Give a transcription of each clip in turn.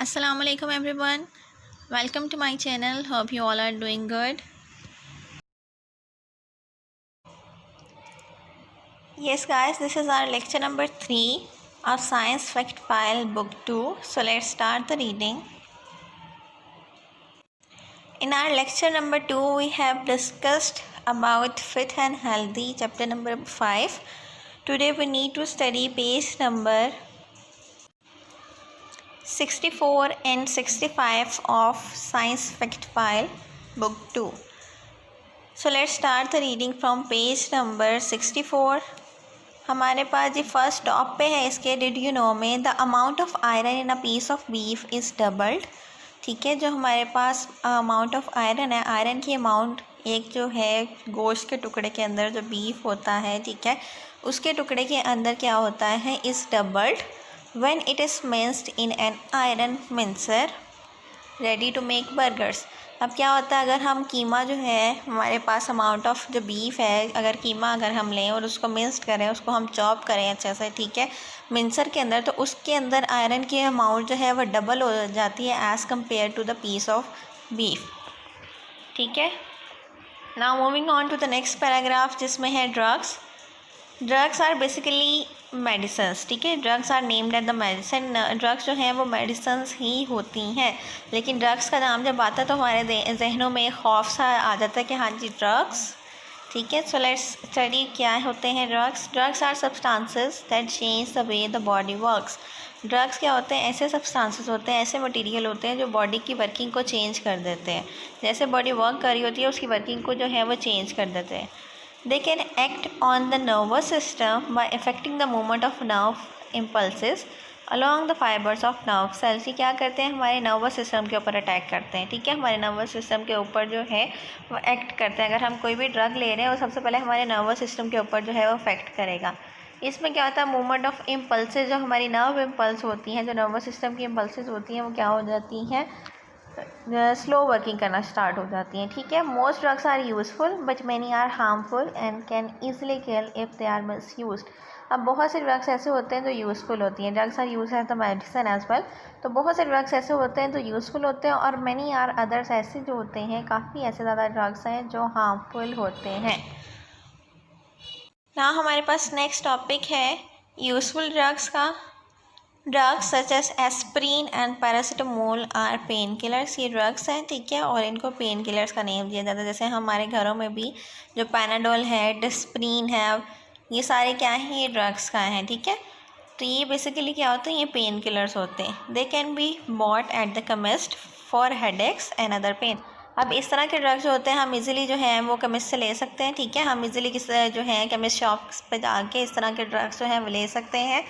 Assalamu alaikum everyone. Welcome to my channel. Hope you all are doing good. Yes guys, this is our lecture number 3 of Science Fact File Book 2. So let's start the reading. In our lecture number 2 we have discussed about fit and healthy, chapter number 5. Today we need to study page number 64 and 65 of Science Fact File Book 2. So let's start the reading from page number 64. हमारे पास जी first top पे है इसके, did you know में the amount of iron in a piece of beef is doubled. ठीक है, जो हमारे पास अमाउंट ऑफ आयरन है, आयरन की अमाउंट एक जो है गोश्त के टुकड़े के अंदर जो बीफ होता है, ठीक है, उसके टुकड़े के अंदर क्या होता है, is doubled when it is minced in an iron mincer ready to make burgers. अब क्या होता है, अगर हम कीमा जो है, हमारे पास अमाउंट ऑफ जो बीफ है, अगर कीमा अगर हम लें और उसको मिक्स करें, उसको हम चॉप करें अच्छे से, ठीक है, मिक्सर के अंदर, तो उसके अंदर आयरन की अमाउंट जो है वो डबल हो जाती है as compare to the piece of beef. ठीक है, now moving on to the next paragraph जिसमें है drugs. Drugs are basically medicines. ठीक है, drugs are named at the medicine. Drugs जो हैं वो मेडिसन्स ही होती हैं, लेकिन ड्रग्स का नाम जब आता है तो हमारे जहनों में एक खौफ सा आ जाता है कि हाँ जी ड्रग्स। ठीक है, सो लेट्स स्टडी क्या होते हैं drugs. Drugs are substances that change the way the body works. Drugs क्या होते हैं, ऐसे सब्सटेंसेस होते हैं, ऐसे मटेरियल होते हैं जो बॉडी की वर्किंग को चेंज कर देते हैं। जैसे बॉडी वर्क कर रही होती है उसकी वर्किंग को जो है वो चेंज कर देते हैं। They can act on the nervous system by affecting the movement of nerve impulses along the fibers of nerve cells। ये क्या करते हैं, हमारे नर्वस सिस्टम के ऊपर अटैक करते हैं। ठीक है, हमारे नर्वस सिस्टम के ऊपर जो है वो एक्ट करते हैं। अगर हम कोई भी ड्रग ले रहे हैं वो सबसे पहले हमारे नर्वस सिस्टम के ऊपर जो है वो अफेक्ट करेगा। इसमें क्या होता है, मूवमेंट ऑफ इम्पल्सेस, जो हमारी नर्व इम्पल्स होती हैं, जो नर्वस सिस्टम की इम्पल्सेस होती हैं, वो क्या हो जाती हैं, स्लो वर्किंग करना स्टार्ट हो जाती हैं। ठीक है, most drugs are useful but many are harmful and can easily kill if they are misused. अब बहुत से ड्रग्स ऐसे होते हैं जो यूज़फुल होती हैं, drugs are use as the medicine as well. तो बहुत से ड्रग्स ऐसे होते हैं जो यूज़फुल होते हैं और मैनी आर अदर्स ऐसे जो होते हैं, काफ़ी ऐसे ज़्यादा ड्रग्स हैं जो हार्मफुल होते हैं। ना हमारे पास नेक्स्ट टॉपिक है यूज़फुल ड्रग्स का। Drugs such as aspirin and paracetamol are pain killers. ये ड्रग्स हैं, ठीक है, और इनको पेन किलर्स का नेम दिया जाता है। जैसे हमारे घरों में भी जो पैनाडोल है, डिस्प्रीन है, ये सारे क्या हैं, ये ड्रग्स का हैं। ठीक है, तो ये बेसिकली क्या होते हैं, ये पेन किलर्स होते हैं। They can be bought at the chemist for headaches and other pain. अब इस तरह के ड्रग्स जो होते हैं हम इजीली जो है वो केमिस्ट से ले सकते हैं। ठीक है, हम इजीली किस जो है केमिस्ट शॉप्स पे जाके इस तरह के ड्रग्स जो हैं वो ले सकते हैं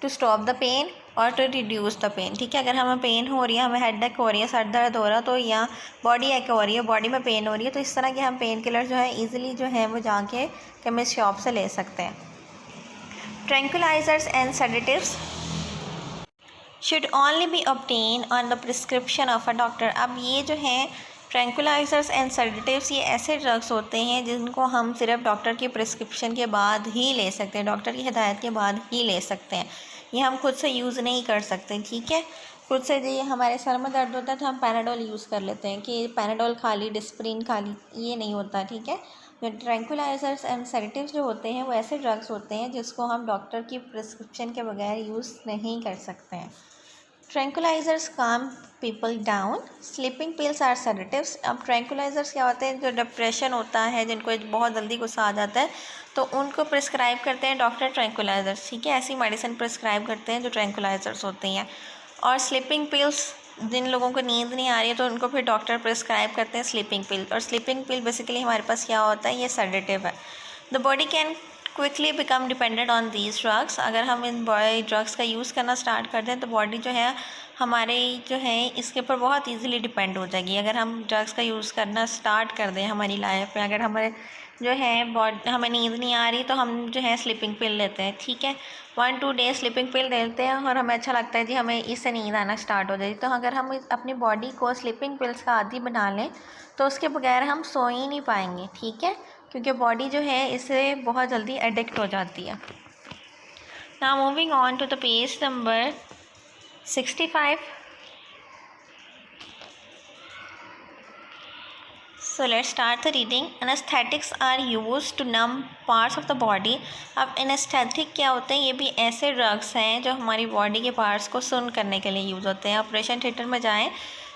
टू स्टॉप द पेन और टू रिड्यूस द पेन। ठीक है, अगर हमें पेन हो रही है, हमें हेडेक हो रही है, सर दर्द हो रहा है, तो या बॉडी एक हो रही है, बॉडी में पेन हो रही है, तो इस तरह के हम पेन किलर जो है ईजिली जो है वो जाके केमिस्ट शॉप से ले सकते हैं। Tranquillisers and sedatives should only B obtain on the prescription of a doctor. अब ये जो है ट्रैंक्विलाइजर्स एंड सेडेटिव्स, ये ऐसे ड्रग्स होते हैं जिनको हम सिर्फ डॉक्टर की प्रिस्क्रिप्शन के बाद ही ले सकते हैं, डॉक्टर की हिदायत के बाद ही ले सकते हैं। ये हम खुद से यूज़ नहीं कर सकते। ठीक है, खुद से ये हमारे सर में दर्द होता है तो हम पैनाडोल यूज़ कर लेते हैं कि पैनाडोल खा ली, डिस्प्रिन खा ली, ये नहीं होता। ठीक है, जो ट्रैंक्विलाइजर्स एंड सेडेटिव्स जो होते हैं वो ऐसे ड्रग्स होते हैं जिसको हम डॉक्टर की प्रिस्क्रिप्शन के बगैर यूज़ नहीं कर सकते हैं। Tranquillisers calm people down, sleeping pills are sedatives. अब ट्रैंक्विलाइजर्स क्या होते हैं, जो डिप्रेशन होता है, जिनको बहुत जल्दी गुस्सा आ जाता है, तो उनको प्रिस्क्राइब करते हैं डॉक्टर ट्रैंक्विलाइजर्स। ठीक है, ऐसी मेडिसिन प्रिस्क्राइब करते हैं जो ट्रैंक्विलाइजर्स होती हैं। और स्लीपिंग पिल्स, जिन लोगों को नींद नहीं आ रही है तो उनको फिर डॉक्टर प्रिस्क्राइब करते हैं स्लीपिंग पिल। और स्लीपिंग पिल बेसिकली हमारे पास क्या होता है, ये सेडेटिव है। The body can quickly become dependent on these drugs. अगर हम इन ड्रग्स का यूज़ करना स्टार्ट कर दें तो बॉडी जो है हमारे जो है इसके ऊपर बहुत इजीली डिपेंड हो जाएगी। अगर हम ड्रग्स का यूज़ करना स्टार्ट कर दें हमारी लाइफ में, अगर हमारे जो है हमें नींद नहीं आ रही तो हम जो है स्लीपिंग पिल लेते हैं। ठीक है, 1-2 डेज स्लीपिंग पिल लेते हैं और हमें अच्छा लगता है जी, हमें इससे नींद आना स्टार्ट हो जाएगी। तो अगर हम अपनी बॉडी को स्लीपिंग पिल्स का आदी बना लें तो उसके बगैर हम सो ही नहीं पाएंगे। ठीक है, क्योंकि बॉडी जो है इससे बहुत जल्दी एडिक्ट हो जाती है। Now moving on to the page number 65। So let's start the reading. Anesthetics are used to numb parts of the body. अब एनेस्थेटिक क्या होते हैं? ये भी ऐसे ड्रग्स हैं जो हमारी बॉडी के पार्ट्स को सुन्न करने के लिए यूज़ होते हैं. ऑपरेशन थिएटर में जाएं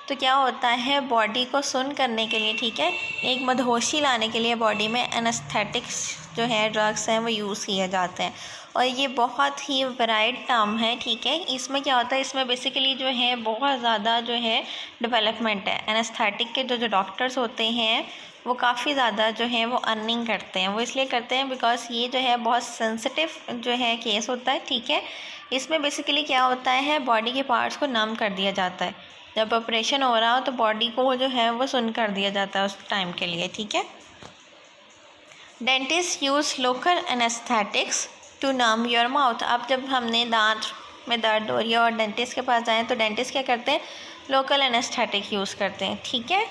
तो क्या होता है, बॉडी को सुन्न करने के लिए, ठीक है, एक मदहोशी लाने के लिए बॉडी में एनेस्थेटिक्स जो है ड्रग्स हैं वो यूज़ किए जाते हैं. और ये बहुत ही वाइड टर्म है, ठीक है. इसमें क्या होता है, इसमें बेसिकली जो है बहुत ज़्यादा जो है डेवलपमेंट है. एनेस्थेटिक के जो डॉक्टर्स होते हैं वो काफ़ी ज़्यादा जो है वो अर्निंग करते हैं. वो इसलिए करते हैं बिकॉज ये जो है बहुत सेंसिटिव जो है केस होता है, ठीक है. इसमें बेसिकली क्या होता है, बॉडी के पार्ट्स को नम कर दिया जाता है. जब ऑपरेशन हो रहा हो तो बॉडी को जो है वो सुन्न कर दिया जाता है उस टाइम के लिए, ठीक है. Dentist use local anaesthetics to numb your mouth. अब जब हमने दांत में दर्द हो रही है और डेंटिस्ट के पास जाएँ तो डेंटिस्ट क्या करते हैं, लोकल एनेस्थेटिक यूज़ करते हैं, ठीक है,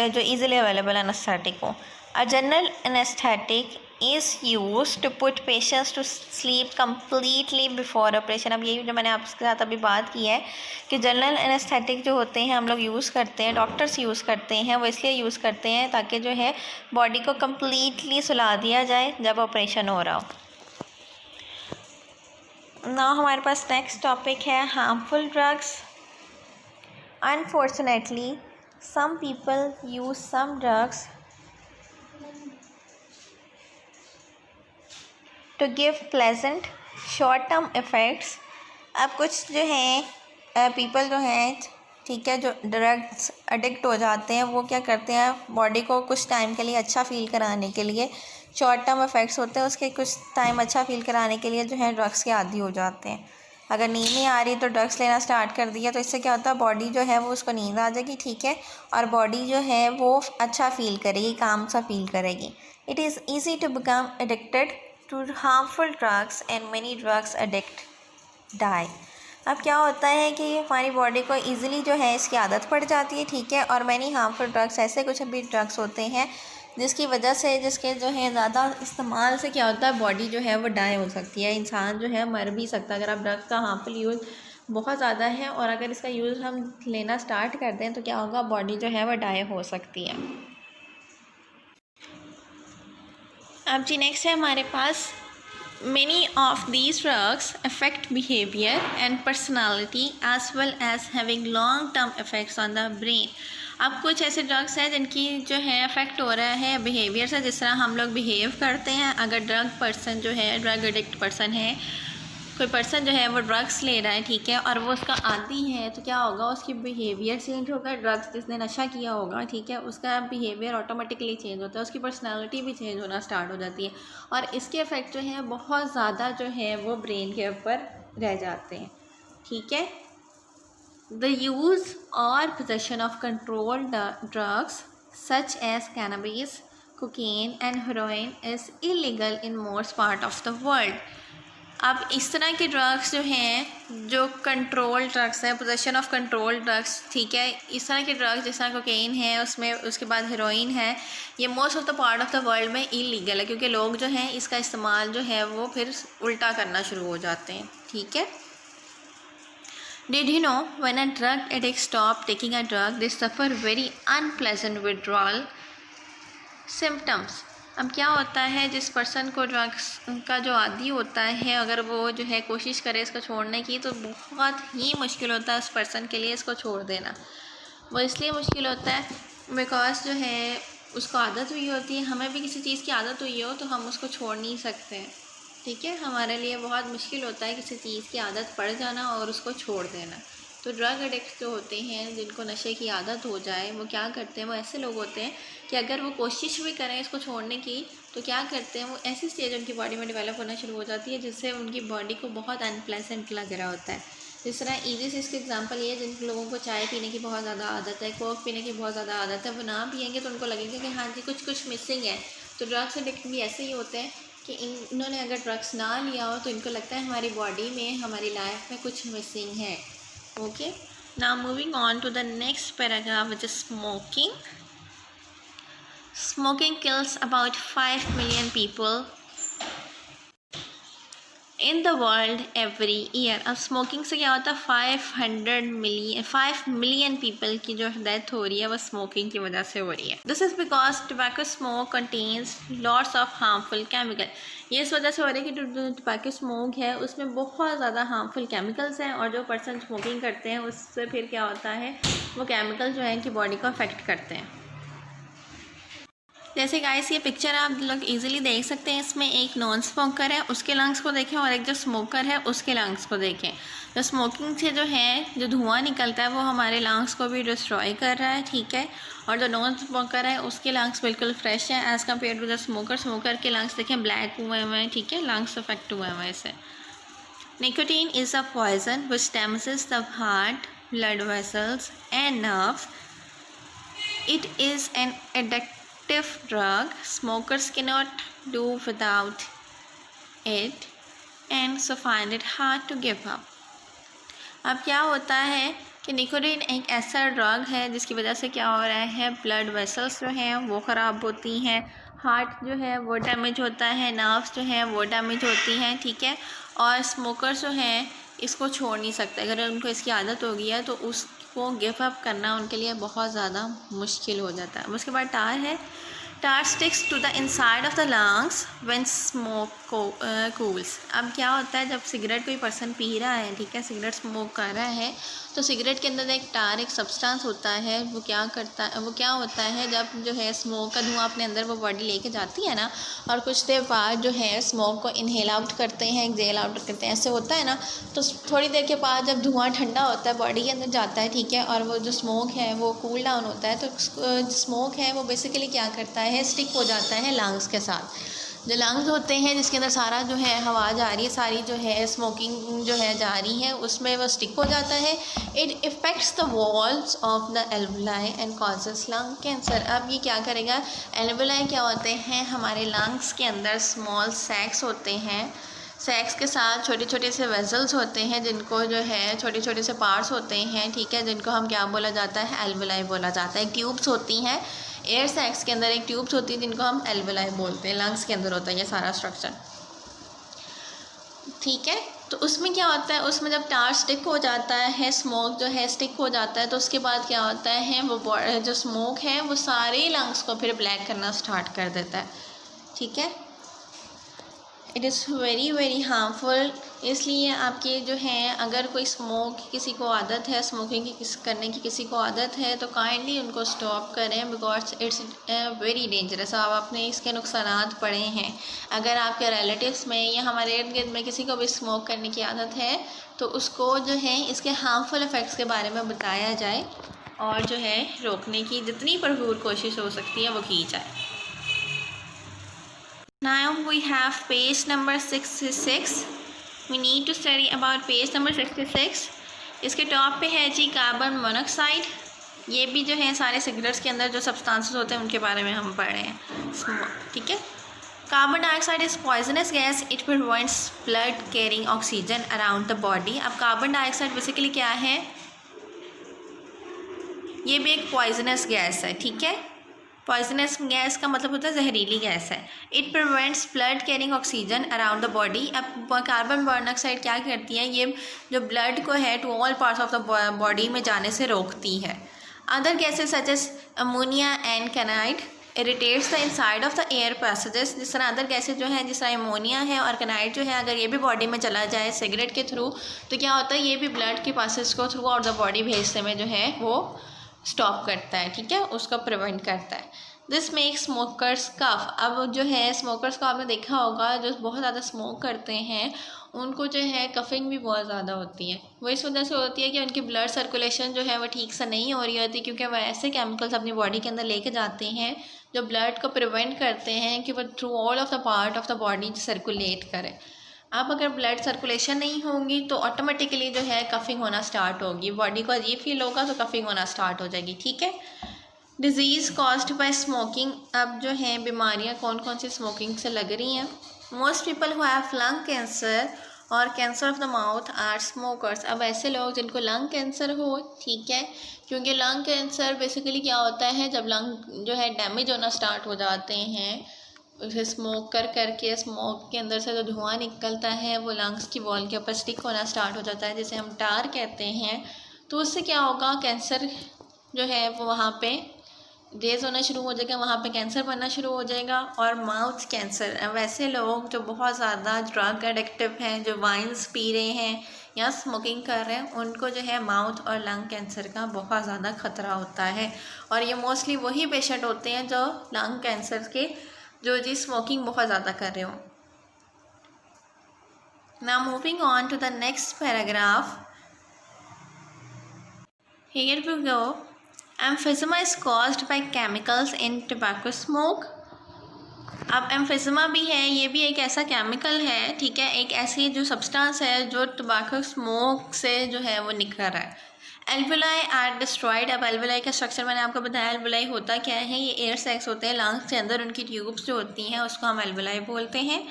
जो ईज़िली अवेलेबल एनेस्थेटिक हो. A general anaesthetic is use to put patients to sleep completely before operation. अब यही जो मैंने आपके साथ अभी बात की है कि जनरल एनेस्थेटिक जो होते हैं हम लोग यूज़ करते हैं, डॉक्टर्स यूज़ करते हैं, वो इसलिए यूज़ करते हैं ताकि जो है बॉडी को कम्प्लीटली सुला दिया जाए जब ऑपरेशन हो रहा हो. नाउ हमारे पास नेक्स्ट टॉपिक है harmful drugs. Unfortunately some people use some drugs to give pleasant short term effects. अब कुछ जो हैं पीपल जो हैं, ठीक है, जो ड्रग्स एडिक्ट हो जाते हैं वो क्या करते हैं, बॉडी को कुछ टाइम के लिए अच्छा फील कराने के लिए, शॉर्ट टर्म इफ़ेक्ट्स होते हैं उसके, कुछ टाइम अच्छा फील कराने के लिए जो है ड्रग्स के आदी हो जाते हैं. अगर नींद नहीं आ रही तो ड्रग्स लेना स्टार्ट कर दिया तो इससे क्या होता है, बॉडी जो है वो उसको नींद आ जाएगी, ठीक है, और बॉडी जो है वो अच्छा फील करेगी, काम सा फील करेगी. It is easy to become addicted to harmful drugs and many drugs addict die. अब क्या होता है कि हमारी बॉडी को ईज़िली जो है इसकी आदत पड़ जाती है, ठीक है, और मैनी हार्मफुल ड्रग्स, ऐसे कुछ भी ड्रग्स होते हैं जिसकी वजह से, जिसके जो है ज़्यादा इस्तेमाल से क्या होता है, बॉडी जो है वो डाई हो सकती है, इंसान जो है मर भी सकता है. अगर आप ड्रग्स का हार्मफुल यूज़ बहुत ज़्यादा है और अगर इसका यूज़ हम लेना स्टार्ट कर दें तो क्या होगा, बॉडी जो है वो डाई हो सकती है. अब जी नेक्स्ट है हमारे पास, many of these drugs affect behavior and personality as well as having long term effects on the brain. अब कुछ ऐसे ड्रग्स हैं जिनकी जो है अफेक्ट हो रहा है बिहेवियर से, जिस तरह हम लोग बिहेव करते हैं. अगर ड्रग पर्सन जो है, ड्रग एडिक्ट पर्सन है, कोई पर्सन जो है वो ड्रग्स ले रहा है, ठीक है, और वो उसका आदी है तो क्या होगा, उसकी बिहेवियर चेंज होगा. ड्रग्स जिसने नशा किया होगा, ठीक है, उसका बिहेवियर ऑटोमेटिकली चेंज होता है, उसकी पर्सनालिटी भी चेंज होना स्टार्ट हो जाती है और इसके इफ़ेक्ट जो है बहुत ज़्यादा जो है वो ब्रेन के ऊपर रह जाते हैं, ठीक है. द यूज़ और possession of controlled drugs such as cannabis, cocaine and heroin is illegal in most part of the world. अब इस तरह के ड्रग्स जो हैं, जो कंट्रोल ड्रग्स हैं, पोजेशन ऑफ कंट्रोल ड्रग्स, ठीक है, इस तरह के ड्रग्स जिस तरह कोकेन है, उसमें उसके बाद हेरोइन है, ये most of the part of the world में इलीगल है क्योंकि लोग जो हैं इसका इस्तेमाल जो है वो फिर उल्टा करना शुरू हो जाते हैं, ठीक है. Did you know when a drug addict stop taking a drug, they suffer very unpleasant withdrawal symptoms. अब क्या होता है, जिस पर्सन को ड्रग्स का जो आदी होता है, अगर वो जो है कोशिश करे इसको छोड़ने की तो बहुत ही मुश्किल होता है उस पर्सन के लिए इसको छोड़ देना. वो इसलिए मुश्किल होता है बिकॉज जो है उसको आदत हुई होती है. हमें भी किसी चीज़ की आदत हुई हो तो हम उसको छोड़ नहीं सकते हैं, ठीक है. हमारे लिए बहुत मुश्किल होता है किसी चीज़ की आदत पड़ जाना और उसको छोड़ देना. तो ड्रग एडिक्ट जो होते हैं, जिनको नशे की आदत हो जाए, वो क्या करते हैं, वो ऐसे लोग होते हैं कि अगर वो कोशिश भी करें इसको छोड़ने की तो क्या करते हैं, वो ऐसी स्टेज उनकी बॉडी में डेवलप होना शुरू हो जाती है जिससे उनकी बॉडी को बहुत अनप्लेजेंट लग रहा होता है. जिस तरह ईजी से इसका एग्जांपल ये है, जिन लोगों को चाय पीने की बहुत ज़्यादा आदत है, कोक पीने की बहुत ज़्यादा आदत है, वो ना पियेंगे तो उनको लगेगा कि हाँ जी कुछ मिसिंग है. तो ड्रग्स एडिक्ट भी ऐसे ही होते हैं कि इन्होंने अगर ड्रग्स ना लिया हो तो इनको लगता है हमारी बॉडी में, हमारी लाइफ में कुछ मिसिंग है. Okay, now moving on to the next paragraph which is smoking. Smoking kills about 5 million people in the world every year. अब स्मोकिंग से क्या होता है, 5 मिलियन पीपल की जो डेथ हो रही है वो स्मोकिंग की वजह से हो रही है। This is because tobacco smoke contains lots of harmful chemical. ये इस वजह से हो रही है कि जो टोबैको स्मोक है उसमें बहुत ज़्यादा हार्मफुल केमिकल्स हैं, और जो पर्सन स्मोकिंग करते हैं उससे फिर क्या होता है, वो केमिकल जो है कि बॉडी को अफेक्ट करते हैं। जैसे गाइस ये पिक्चर आप लोग इजीली देख सकते हैं, इसमें एक नॉन स्मोकर है उसके लंग्स को देखें और एक जो स्मोकर है उसके लंग्स को देखें। जो स्मोकिंग से जो है जो धुआं निकलता है वो हमारे लंग्स को भी डिस्ट्रॉय कर रहा है, ठीक है। और जो नॉन स्मोकर है उसके लंग्स बिल्कुल फ्रेश हैं as compare to the smoker के लंग्स देखें ब्लैक हुए हुए हैं, ठीक है, लंग्स अफेक्ट हुए हुए हैं इससे। Nicotine is a poison which damages the heart, blood vessels and nerves. It is an addictive drug. Smokers cannot do without it and so find it hard to give up. अब क्या होता है कि nicotine एक ऐसा drug है जिसकी वजह से क्या हो रहा है, ब्लड वेसल्स जो हैं वो ख़राब होती हैं, हार्ट जो है वो डैमेज होता है, नर्व्स जो हैं वो डैमेज होती हैं, ठीक है। और स्मोकर्स जो हैं इसको छोड़ नहीं सकते, अगर उनको इसकी आदत हो गई है तो उसको गिव अप करना उनके लिए बहुत ज़्यादा मुश्किल हो जाता है। उसके बाद टार है। Tar sticks to the inside of the lungs when smoke cools. अब क्या होता है, जब सिगरेट कोई पर्सन पी रहा है, ठीक है, सिगरेट स्मोक कर रहा है, तो सिगरेट के अंदर एक टार एक सब्सटेंस होता है, वो क्या करता है, वो क्या होता है जब जो है स्मोक का धुआं अपने अंदर वो बॉडी लेके जाती है ना, और कुछ देर बाद जो है स्मोक को इनहेल आउट करते हैं, एक्सहेल आउट करते हैं, ऐसे होता है ना, तो थोड़ी देर के बाद जब धुआं ठंडा होता है बॉडी के अंदर जाता है, ठीक है, और वो जो स्मोक है वो कूल डाउन होता है, तो स्मोक है वो बेसिकली क्या करता है, स्टिक हो जाता है लंग्स के साथ। जो लंग्स होते हैं जिसके अंदर सारा जो है हवा जा रही है, सारी जो है स्मोकिंग जो है जा रही है, उसमें वो स्टिक हो जाता है। It effects the walls of the alveoli and causes lung cancer. अब ये क्या करेगा, एल्वुलाई क्या होते हैं, हमारे लंग्स के अंदर स्मॉल सैक्स होते हैं, सैक्स के साथ छोटे छोटे से वेजल्स होते हैं जिनको जो है छोटे छोटे से पार्ट्स होते हैं, ठीक है, जिनको हम क्या बोला जाता है, एल्वुलाई बोला जाता है। ट्यूब्स होती हैं एयर सैक्स के अंदर, एक ट्यूब्स होती है जिनको हम एल्वुलाई बोलते हैं, लंग्स के अंदर होता है ये सारा स्ट्रक्चर, ठीक है। तो उसमें क्या होता है, उसमें जब टार स्टिक हो जाता है, स्मोक जो है स्टिक हो जाता है, तो उसके बाद क्या होता है, वो जो स्मोक है वो सारे लंग्स को फिर ब्लैक करना स्टार्ट कर देता है, ठीक है। It is very very harmful. इसलिए आपके जो है अगर कोई स्मोक किसी को आदत है, स्मोकिंग की करने की किसी को आदत है, तो काइंडली उनको स्टॉप करें, बिकॉज इट्स वेरी डेंजरस। आप अपने इसके नुकसानात पड़े हैं। अगर आपके रिलेटिव्स में या हमारे इर्द गिर्द में किसी को भी स्मोक करने की आदत है तो उसको जो है इसके हार्मफुल इफ़ेक्ट्स के बारे में बताया जाए और जो है रोकने की जितनी भरपूर कोशिश हो सकती है वो की जाए। Now we have page number 66. We need to study about page number 66. इसके टॉप पे है जी कार्बन मोनोऑक्साइड। ये भी जो है सारे सिगरेट्स के अंदर जो सब्सटेंसेस होते हैं उनके बारे में हम पढ़ रहे हैं, ठीक है। Carbon dioxide is poisonous gas, it prevents blood carrying oxygen around the body. अब कार्बन डाइऑक्साइड बेसिकली क्या है, ये भी एक पॉइजनस गैस है, ठीक है। पॉइजनस गैस का मतलब होता है जहरीली गैस है। It prevents blood carrying oxygen around the body. अब कार्बन मोनोऑक्साइड क्या करती है, ये जो ब्लड को है to all parts of the body में जाने से रोकती है। Other gases such as ammonia and cyanide irritates the inside of the air passages. जिस तरह अदर गैसेज जो है, जिस तरह अमोनिया है और कैनाइड जो है, अगर ये भी बॉडी में चला जाए सिगरेट के थ्रू तो क्या होता है, ये भी ब्लड के पासेज को थ्रू आउट द बॉडी भेजने में जो है वो स्टॉप करता है, ठीक है, उसको प्रिवेंट करता है। दिस मेक स्मोकर्स कफ। अब जो है स्मोकर्स को आपने देखा होगा, जो बहुत ज़्यादा स्मोक करते हैं उनको जो है कफिंग भी बहुत ज़्यादा होती है। वो इस वजह से होती है कि उनकी ब्लड सर्कुलेशन जो है वो ठीक से नहीं हो रही होती, क्योंकि वह ऐसे केमिकल्स अपनी बॉडी के अंदर लेके जाते हैं जो ब्लड को प्रिवेंट करते हैं कि वो through all of the part of the body circulate करे। अब अगर ब्लड सर्कुलेशन नहीं होगी तो ऑटोमेटिकली जो है कफिंग होना स्टार्ट होगी, बॉडी को अजीब फील होगा तो कफिंग होना स्टार्ट हो जाएगी, ठीक है। Disease caused by smoking. अब जो है बीमारियां कौन कौन सी स्मोकिंग से लग रही हैं। Most people who have lung cancer और cancer of the mouth are smokers. अब ऐसे लोग जिनको लंग कैंसर हो, ठीक है, क्योंकि लंग कैंसर बेसिकली क्या होता है, जब लंग जो है डैमेज होना स्टार्ट हो जाते हैं उसे स्मोक करके स्मोक के अंदर से जो धुआं निकलता है वो लंग्स की वॉल के ऊपर स्टिक होना स्टार्ट हो जाता है, जिसे हम टार कहते हैं। तो उससे क्या होगा, कैंसर जो है वो वहाँ पे रेज होना शुरू हो जाएगा, वहाँ पे कैंसर बनना शुरू हो जाएगा। और माउथ कैंसर, वैसे लोग जो बहुत ज़्यादा ड्रग एडिक्टिव हैं, जो वाइन्स पी रहे हैं या स्मोकिंग कर रहे हैं, उनको जो है माउथ और लंग कैंसर का बहुत ज़्यादा खतरा होता है। और ये मोस्टली वही पेशेंट होते हैं जो लंग कैंसर के जो जी स्मोकिंग बहुत ज़्यादा कर रहे हो। Now moving on to the next paragraph, here we go. Emphysema is caused by chemicals in tobacco smoke. अब एम्फिज़मा भी है, ये भी एक ऐसा केमिकल है, ठीक है, एक ऐसी जो सब्सटेंस है जो टोबैको स्मोक से जो है वो निकल रहा है। Alveoli are destroyed. अब एल्वुलाई का स्ट्रक्चर मैंने आपको बताया। एल्वुलाई होता क्या है, ये एयर सैक्स होते हैं लंग्स के अंदर, उनकी ट्यूब्स जो होती हैं उसको हम एल्वुलाई बोलते हैं।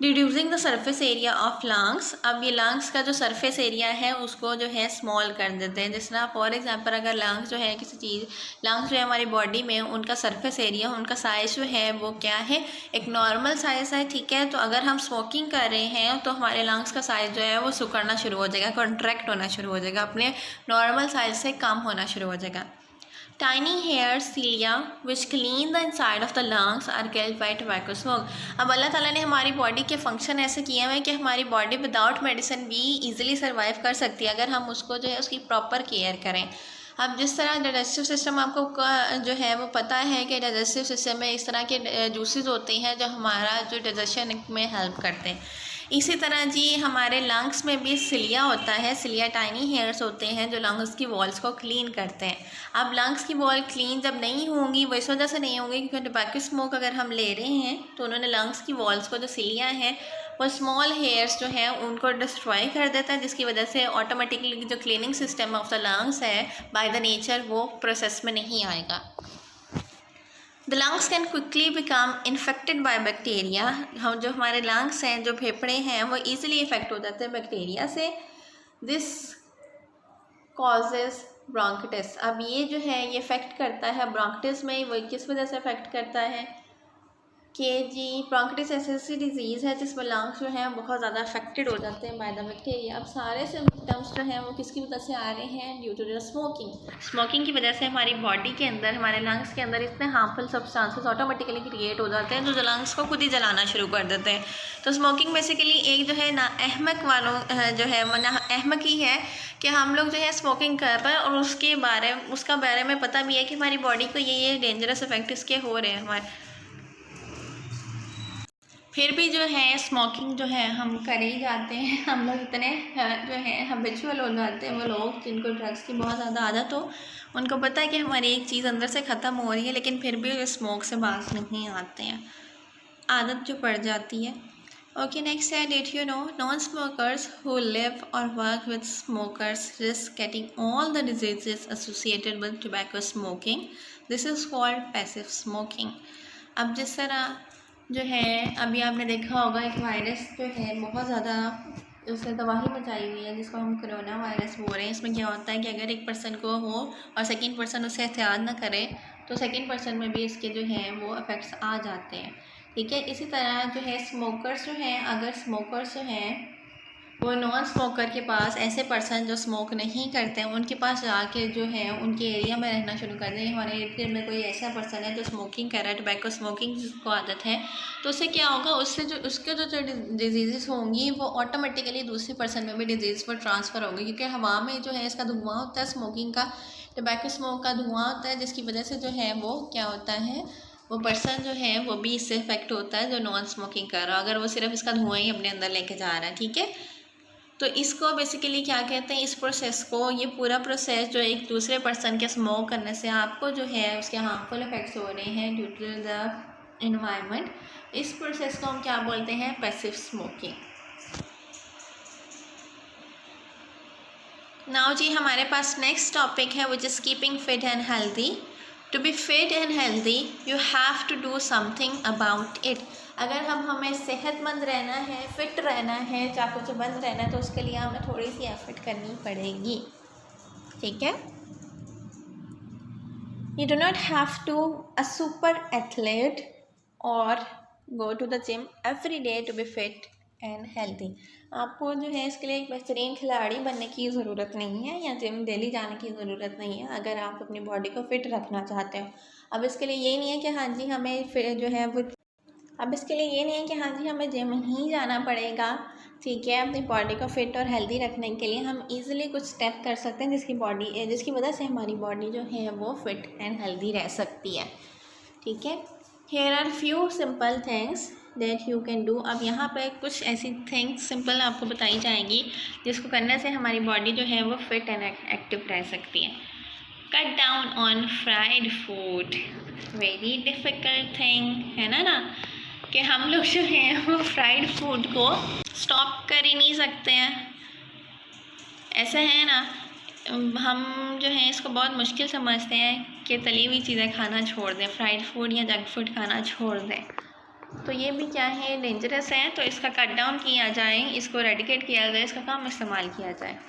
Reducing the surface area of lungs. अब ये लंग्स का जो सरफेस एरिया है उसको जो है स्मॉल कर देते हैं। जिस तरह फॉर एग्जांपल अगर लंग्स जो है किसी चीज़, लंग्स जो है हमारी बॉडी में, उनका सरफेस एरिया, उनका साइज़ जो है वो क्या है, एक नॉर्मल साइज़ है, ठीक है। तो अगर हम स्मोकिंग कर रहे हैं तो हमारे लंग्स का साइज़ जो है वो सिकुड़ना शुरू हो जाएगा, कॉन्ट्रैक्ट होना शुरू हो जाएगा, अपने नॉर्मल साइज़ से कम होना शुरू हो जाएगा। Tiny hairs cilia which clean the inside of the lungs are killed by tobacco smoke। अब अल्लाह ताला ने हमारी बॉडी के फंक्शन ऐसे किए हुए हैं कि हमारी बॉडी विदाउट मेडिसिन भी इजीली सर्वाइव कर सकती है अगर हम उसको जो है उसकी प्रॉपर केयर करें। अब जिस तरह डाइजेस्टिव सिस्टम आपको जो है वो पता है कि डाइजेस्टिव सिस्टम में इस तरह के जूसेस होते हैं जो हमारा जो डाइजेशन में हेल्प करते हैं। इसी तरह जी हमारे लंग्स में भी सिलिया होता है। सिलिया टाइनी हेयर्स होते हैं जो लंग्स की वॉल्स को क्लीन करते हैं। अब लंग्स की वॉल क्लीन जब नहीं होंगी, वो इस वजह से नहीं होंगी क्योंकि टोबैको स्मोक अगर हम ले रहे हैं तो उन्होंने लंग्स की वॉल्स को जो सिलिया है वो स्मॉल हेयर्स जो हैं उनको डिस्ट्रॉय कर देता है, जिसकी वजह से ऑटोमेटिकली जो cleaning system of the lungs है बाय द नेचर वो प्रोसेस में नहीं आएगा। The lungs can quickly become infected by bacteria. हम जो हमारे लंग्स हैं, जो फेफड़े हैं, वो ईजिली इफेक्ट हो जाते हैं बैक्टीरिया से। This causes bronchitis. अब ये जो है ये इफ़ेक्ट करता है ब्रोंकिटिस में। वो किस वजह से इफ़ेक्ट करता है कि जी ब्रोंकिटिस ऐसी डिजीज़ है जिसमें लंग्स जो हैं बहुत ज़्यादा अफेक्टेड हो जाते हैं बाय द बैक्टीरिया। अब सारे सिम्टम्स जो हैं वो किसकी वजह से आ रहे हैं, ड्यू टू द स्मोकिंग की वजह से हमारी बॉडी के अंदर, हमारे लंग्स के अंदर इतने हार्मफुल सब्सटेंसेस ऑटोमेटिकली क्रिएट हो जाते हैं जो लंग्स को खुद ही जलाना शुरू कर देते हैं। तो स्मोकिंग बेसिकली एक जो है ना अहमक वालों जो है मना अहमक ही है कि हम लोग जो है स्मोकिंग कर रहे हैं और उसका बारे में पता भी है कि हमारी बॉडी को ये डेंजरस इफेक्ट इसके हो रहे हैं हमारे, फिर भी जो है स्मोकिंग जो है हम कर ही जाते हैं। हम लोग इतने जो है हैबिचुअल हो जाते हैं, वो लोग जिनको ड्रग्स की बहुत ज़्यादा आदत हो, उनको पता है कि हमारी एक चीज़ अंदर से ख़त्म हो रही है, लेकिन फिर भी स्मोक से बाहर नहीं आते हैं, आदत जो पड़ जाती है। ओके, नेक्स्ट है, did you know non smokers who live or work with smokers risk getting all the diseases associated with tobacco smoking. This is called passive smoking. अब जिस तरह जो है अभी आपने देखा होगा एक वायरस जो है बहुत ज़्यादा उसने तबाही मचाई हुई है, जिसको हम कोरोना वायरस बोल रहे हैं। इसमें क्या होता है कि अगर एक पर्सन को हो और सेकंड पर्सन उससे एहतियात ना करे तो सेकंड पर्सन में भी इसके जो है वो इफ़ेक्ट्स आ जाते हैं, ठीक है। इसी तरह जो है स्मोकर्स जो हैं, अगर स्मोकर्स जो हैं वो नॉन स्मोकर के पास, ऐसे पर्सन जो स्मोक नहीं करते हैं उनके पास जाके जो है उनके एरिया में रहना शुरू कर दें। हमारे एरिया में कोई ऐसा पर्सन है जो स्मोकिंग कर रहा है, टोबैको स्मोकिंग जिसको आदत है, तो उससे क्या होगा, उससे जो उसके जो डिजीज़ होंगी वो ऑटोमेटिकली दूसरे पर्सन में भी डिजीज़ पर ट्रांसफ़र होगी, क्योंकि हवा में जो है इसका धुआं होता है, स्मोकिंग का, टोबैको स्मोक का धुआं होता है, जिसकी वजह से जो है वो क्या होता है, वो पर्सन जो है वो भी इससे इफेक्ट होता है जो नॉन स्मोकिंग कर रहा है, अगर वो सिर्फ इसका धुआं ही अपने अंदर लेके जा रहा है, ठीक है। तो इसको बेसिकली क्या कहते हैं, इस प्रोसेस को, ये पूरा प्रोसेस जो एक दूसरे पर्सन के स्मोक करने से आपको जो है उसके हार्मफुल इफेक्ट्स हो रहे हैं ड्यू टू द एनवायरनमेंट, इस प्रोसेस को हम क्या बोलते हैं, पैसिव स्मोकिंग। नाउ जी हमारे पास नेक्स्ट टॉपिक है which is keeping fit and healthy. To be fit and healthy you have to do something about it. अगर हमें सेहतमंद रहना है, फिट रहना है, चाको-चौबंद रहना है, तो उसके लिए हमें थोड़ी सी एफर्ट करनी पड़ेगी, ठीक है। You do not have to a super athlete or go to the gym every day to be fit and healthy. आपको जो है इसके लिए एक बेहतरीन खिलाड़ी बनने की ज़रूरत नहीं है या जिम डेली जाने की ज़रूरत नहीं है, अगर आप अपनी बॉडी को फिट रखना चाहते हो। अब इसके लिए ये नहीं है कि हाँ जी हमें फिर जो है वो अब इसके लिए ये नहीं है कि हाँ जी हमें जिम ही जाना पड़ेगा, ठीक है। अपनी बॉडी को फिट और हेल्दी रखने के लिए हम इजीली कुछ स्टेप कर सकते हैं जिसकी वजह से हमारी बॉडी जो है वो फिट एंड हेल्दी रह सकती है, ठीक है। Here are few simple things that you can do. अब यहाँ पर कुछ ऐसी थिंग्स सिंपल आपको बताई जाएंगी जिसको करने से हमारी बॉडी जो है वो फिट एंड एक्टिव रह सकती है। Cut down on fried food, very difficult thing है ना कि हम लोग जो हैं वो फ्राइड फूड को स्टॉप कर ही नहीं सकते हैं। ऐसा है ना, हम जो है इसको बहुत मुश्किल समझते हैं कि तली हुई चीज़ें खाना छोड़ दें, फ्राइड फूड या जंक फूड खाना छोड़ दें। तो ये भी क्या है, डेंजरस है। तो इसका कट डाउन किया जाए, इसको रेडिकेट किया जाए, इसका कम इस्तेमाल किया जाए।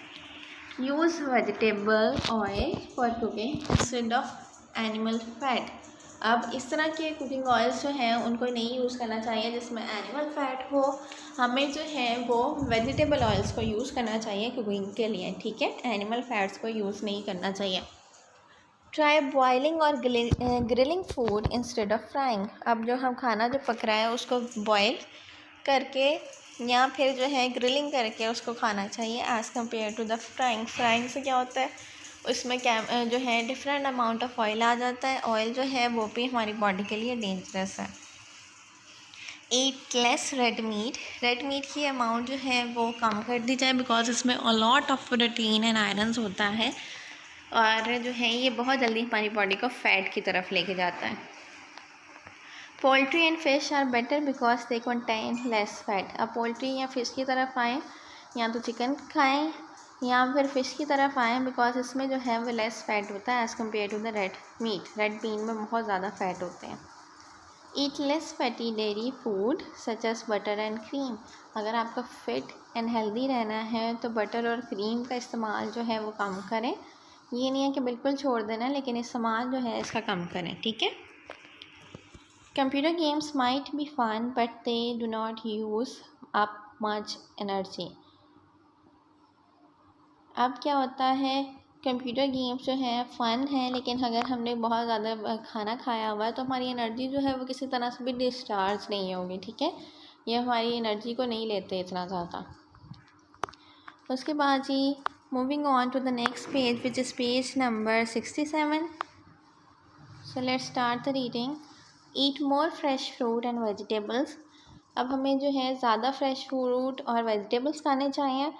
Use vegetable oil for cooking instead of animal fat. अब इस तरह के कुकिंग ऑयल्स जो हैं उनको नहीं यूज़ करना चाहिए जिसमें एनिमल फैट हो। हमें जो है वो वेजिटेबल ऑयल्स को यूज़ करना चाहिए कुकिंग के लिए, ठीक है। एनिमल फैट्स को यूज़ नहीं करना चाहिए। ट्राई बॉइलिंग और grilling food instead of frying. अब जो हम खाना जो पक रहा है उसको बॉयल करके या फिर जो है ग्रिलिंग करके उसको खाना चाहिए as compare to the frying. Frying से क्या होता है, उसमें जो है डिफरेंट अमाउंट ऑफ ऑयल आ जाता है। ऑयल जो है वो भी हमारी बॉडी के लिए डेंजरस है। Eat less red meat. Red meet की अमाउंट जो है वो कम कर दी जाए बिकॉज इसमें a lot of protein and irons होता है और जो है ये बहुत जल्दी हमारी बॉडी को फैट की तरफ लेके जाता है। Poultry and fish are better because they contain less fat. अब पोल्ट्री या फ़िश की तरफ आएँ, या तो चिकन खाएँ या फिर फ़िश की तरफ आएँ बिकॉज इसमें जो है वो लेस फैट होता है as compare to the red meat. Red meat में बहुत ज़्यादा फैट होते हैं। Eat less fatty dairy food such as butter and cream. अगर आपको फिट एंड हेल्दी रहना है तो बटर और क्रीम का इस्तेमाल जो है वो कम करें। ये नहीं है कि बिल्कुल छोड़ देना, लेकिन इस्तेमाल जो है इसका कम करें, ठीक है। Computer games might be fun but they do not use up much energy. अब क्या होता है, कंप्यूटर गेम्स जो है फ़न है, लेकिन अगर हमने बहुत ज़्यादा खाना खाया हुआ है तो हमारी एनर्जी जो है वो किसी तरह से भी डिस्चार्ज नहीं होगी, ठीक है। ये हमारी एनर्जी को नहीं लेते इतना ज़्यादा। उसके बाद जी moving on to the next page which is page number 67। So let's start the reading. Eat more fresh fruit and vegetables. अब हमें जो है ज़्यादा फ्रेश फ्रूट और वेजिटेबल्स खाने चाहिए।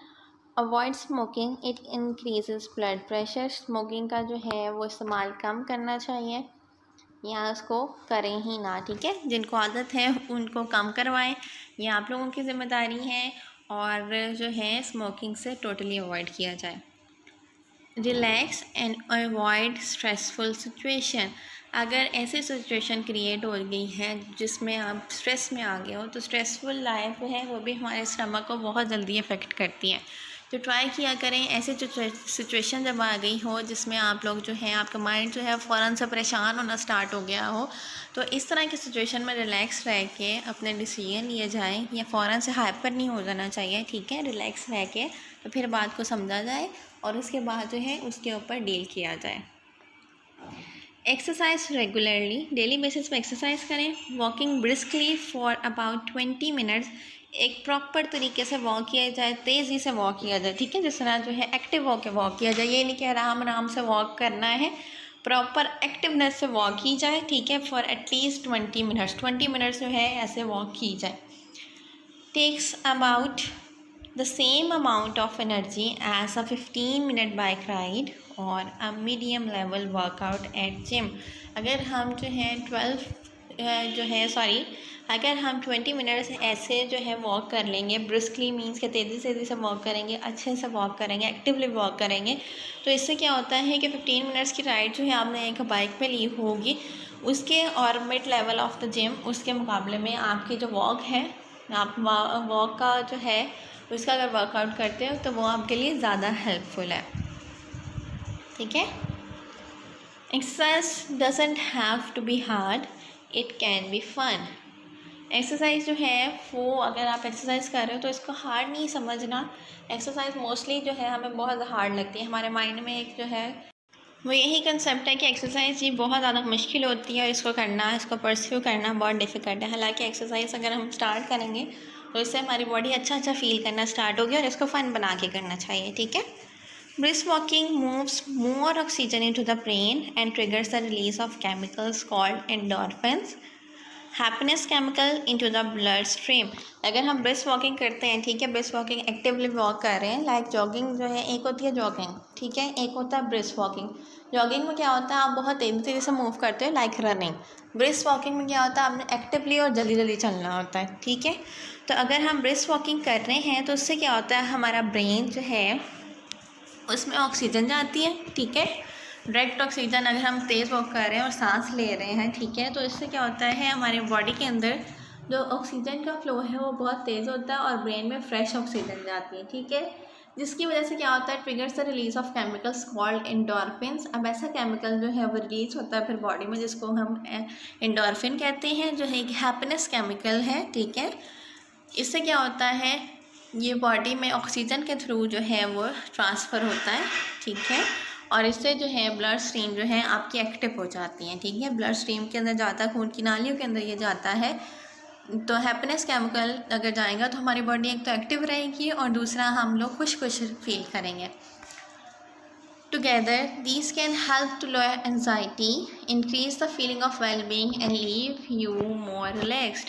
Avoid smoking, it increases blood pressure. Smoking का जो है वो इस्तेमाल कम करना चाहिए या उसको करें ही ना, ठीक है। जिनको आदत है उनको कम करवाएं, ये आप लोगों की ज़िम्मेदारी है। और जो है स्मोकिंग से टोटली अवॉइड किया जाए। Relax and avoid stressful situation. अगर ऐसी सिचुएशन क्रिएट हो गई है जिसमें आप स्ट्रेस में आ गए हो तो स्ट्रेसफुल लाइफ है वो भी हमारे स्टमक को बहुत जल्दी अफेक्ट करती है। तो ट्राई किया करें ऐसी सिचुएशन जब आ गई हो जिसमें आप लोग जो है आपका माइंड जो है फ़ौरन से परेशान होना स्टार्ट हो गया हो, तो इस तरह की सिचुएशन में रिलैक्स रह के अपने डिसीजन लिए जाएं या फ़ौरन से हाइपर नहीं हो जाना चाहिए, ठीक है। रिलैक्स रह के तो फिर बात को समझा जाए और उसके बाद जो है उसके ऊपर डील किया जाए। एक्सरसाइज रेगुलरली, डेली बेसिस पे एक्सरसाइज करें। Walking briskly for about 20 minutes. एक प्रॉपर तरीके से वॉक किया जाए, तेज़ी से वॉक किया जाए, ठीक है। जिस तरह जो है एक्टिव होकर वॉक किया जाए, ये नहीं कि आराम आराम से वॉक करना है, प्रॉपर एक्टिवनेस से वॉक की जाए, ठीक है। फॉर एटलीस्ट 20 मिनट्स, 20 मिनट्स जो है ऐसे वॉक की जाए। Takes about the same amount of energy as a 15-minute bike ride or a medium level workout at gym। अगर हम जो है अगर हम 20 मिनट्स ऐसे जो है वॉक कर लेंगे, ब्रिस्कली मीन्स के तेज़ी से वॉक करेंगे, अच्छे से वॉक करेंगे, एक्टिवली वॉक करेंगे, तो इससे क्या होता है कि 15 मिनट्स की राइड जो है आपने एक बाइक पे ली होगी उसके और mid level of the gym उसके मुकाबले में आपकी जो वॉक है, आप वॉक का जो है उसका अगर वर्कआउट करते हो तो वो आपके लिए ज़्यादा हेल्पफुल है, ठीक है। Exercise doesn't have to be hard, it can be fun. Exercise जो है वो अगर आप एक्सरसाइज कर रहे हो तो इसको हार्ड नहीं समझना। एक्सरसाइज मोस्टली जो है हमें बहुत हार्ड लगती है, हमारे माइंड में एक जो है वो यही कंसेप्ट है कि एक्सरसाइज ये बहुत ज़्यादा मुश्किल होती है और इसको करना, इसको परस्यू करना बहुत डिफ़िकल्ट है। हालांकि एक्सरसाइज अगर हम स्टार्ट करेंगे तो इससे हमारी बॉडी अच्छा फील करना स्टार्ट होगी और इसको फ़न बना के करना चाहिए, ठीक है। Brisk walking moves more oxygen into the brain and triggers the release of chemicals called endorphins, happiness chemical into the blood stream. अगर हम ब्रिस्क वॉकिंग करते हैं, ठीक है, ब्रिस्क वॉकिंग एक्टिवली वॉक कर रहे हैं, लाइक जॉगिंग जो है एक होती है जॉगिंग, ठीक है, एक होता है ब्रिस्क वॉकिंग। जॉगिंग में क्या होता है आप बहुत तेज़ी से मूव करते हो लाइक रनिंग। ब्रिस्क वॉकिंग में क्या होता है आपने एक्टिवली और जल्दी जल्दी चलना होता है, ठीक है। तो अगर हम ब्रिस्क वॉकिंग कर रहे हैं तो उससे क्या होता है हमारा ब्रेन जो है उसमें ऑक्सीजन जाती है, ठीक है। डायरेक्ट ऑक्सीजन अगर हम तेज़ वॉक कर रहे हैं और सांस ले रहे हैं, ठीक है, तो इससे क्या होता है हमारे बॉडी के अंदर जो ऑक्सीजन का फ्लो है वो बहुत तेज़ होता है और ब्रेन में फ्रेश ऑक्सीजन जाती है, ठीक है। जिसकी वजह से क्या होता है triggers the release of chemicals called endorphins. अब ऐसा केमिकल जो है वो रिलीज होता है फिर बॉडी में जिसको हम एंडोर्फिन कहते हैं, जो है एक हैप्पीनेस केमिकल है, ठीक है। इससे क्या होता है ये बॉडी में ऑक्सीजन के थ्रू जो है वो ट्रांसफ़र होता है, ठीक है, और इससे जो है ब्लड स्ट्रीम जो है आपकी एक्टिव हो जाती हैं, ठीक है। ब्लड स्ट्रीम के अंदर जाता है, खून की नालियों के अंदर ये जाता है, तो हैप्पीनेस केमिकल अगर जाएगा तो हमारी बॉडी एक तो एक्टिव रहेगी और दूसरा हम लोग खुश फील करेंगे। Together these can help to lower anxiety, increase the feeling of wellbeing and leave you more relaxed.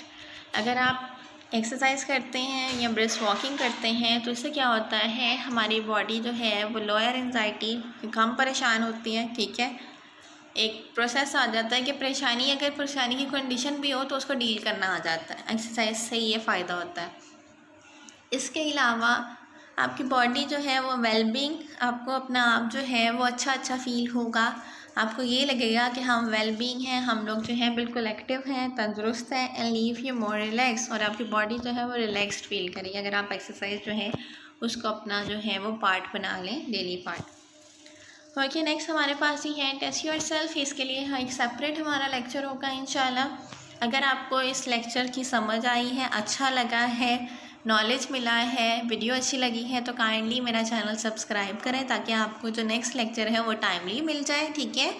अगर आप एक्सरसाइज करते हैं या ब्रिस्क वॉकिंग करते हैं तो इससे क्या होता है हमारी बॉडी जो है वो लोअर एंजाइटी, कम परेशान होती है, ठीक है। एक प्रोसेस आ जाता है कि परेशानी की कंडीशन भी हो तो उसको डील करना आ जाता है। एक्सरसाइज से ये फ़ायदा होता है। इसके अलावा आपकी बॉडी जो है वो वेलबींग, आपको अपना आप जो है वो अच्छा फील होगा, आपको ये लगेगा कि हम वेलबींग हैं, हम लोग जो है बिल्कुल एक्टिव हैं, तंदुरुस्त हैं, and leave you more relax, और आपकी बॉडी जो है वो रिलैक्स्ड फील करेगी अगर आप एक्सरसाइज जो है उसको अपना जो है वो पार्ट बना लें, डेली पार्ट। ओके, नेक्स्ट हमारे पास ही है टेस्ट योर सेल्फ। इसके लिए एक सेपरेट हमारा लेक्चर होगा इंशाल्लाह। अगर आपको इस लेक्चर की समझ आई है, अच्छा लगा है, नॉलेज मिला है, वीडियो अच्छी लगी है तो काइंडली मेरा चैनल सब्सक्राइब करें ताकि आपको जो नेक्स्ट लेक्चर है वो टाइमली मिल जाए, ठीक है,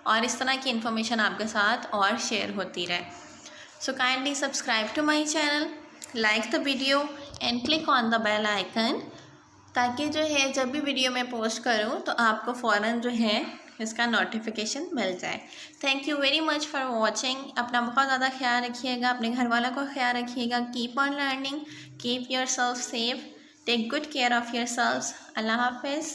और इस तरह की इन्फॉर्मेशन आपके साथ और शेयर होती रहे। So kindly subscribe to my channel, like the video and click on the bell icon, ताकि जो है जब भी वीडियो मैं पोस्ट करूँ तो आपको फ़ौरन जो है इसका नोटिफिकेशन मिल जाए। Thank you very much for watching. अपना बहुत ज़्यादा ख्याल रखिएगा, अपने घर वालों का ख्याल रखिएगा। Keep on learning, keep yourself safe, take good care of yourself. अल्लाह हाफिज़।